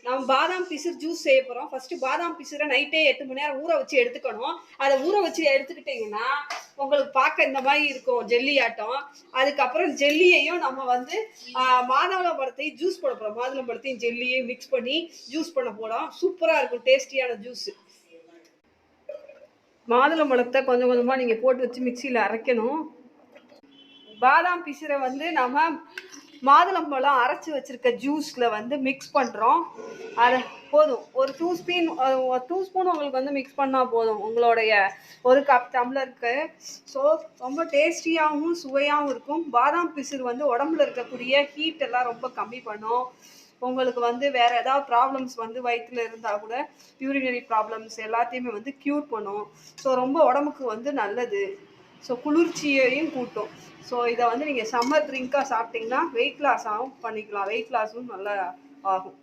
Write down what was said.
நம்ம பாதாம் பிசிறு ஜூஸ் செய்ய போகிறோம். ஃபஸ்ட்டு பாதாம் பிசிறை நைட்டே 8 மணி நேரம் ஊற வச்சு எடுத்துக்கணும். அதை ஊற வச்சு எடுத்துக்கிட்டிங்கன்னா உங்களுக்கு பார்க்க இந்த மாதிரி இருக்கும் ஜெல்லி ஆட்டம். அதுக்கப்புறம் ஜெல்லியையும் நம்ம வந்து மாதுளம்பழத்தையும் ஜூஸ் போட போகிறோம். மாதுளம்பழத்தையும் ஜெல்லியையும் மிக்ஸ் பண்ணி ஜூஸ் பண்ண போகிறோம். சூப்பராக இருக்கும் டேஸ்டியான ஜூஸு. மாதுளம்பழத்தை கொஞ்சம் கொஞ்சமாக நீங்கள் போட்டு வச்சு மிக்சியில் அரைக்கணும். பாதாம் பிசிறை வந்து நம்ம மாதுளம்பழம் அரைச்சி வச்சுருக்க ஜூஸில் வந்து மிக்ஸ் பண்ணுறோம். அதை போதும் ஒரு 2 ஸ்பூன் உங்களுக்கு வந்து மிக்ஸ் பண்ணால் போதும் உங்களுடைய 1 கப் டம்ளருக்கு. ஸோ ரொம்ப டேஸ்டியாகவும் சுவையாகவும் இருக்கும். பாதாம் பிசிறு வந்து உடம்புல இருக்கக்கூடிய ஹீட் எல்லாம் ரொம்ப கம்மி பண்ணும். உங்களுக்கு வந்து வேறு ஏதாவது ப்ராப்ளம்ஸ் வந்து வயிற்றில் இருந்தால் கூட யூரினரி ப்ராப்ளம்ஸ் எல்லாத்தையுமே வந்து க்யூர் பண்ணும். ஸோ ரொம்ப உடம்புக்கு வந்து நல்லது. ஸோ குளிர்ச்சியையும் கூட்டும். ஸோ இதை வந்து நீங்கள் சம்மர் ட்ரிங்காக சாப்பிட்டிங்கன்னா வெயிட் லாஸ் பண்ணிக்கலாம். வெயிட் லாஸும் நல்லா ஆகும்.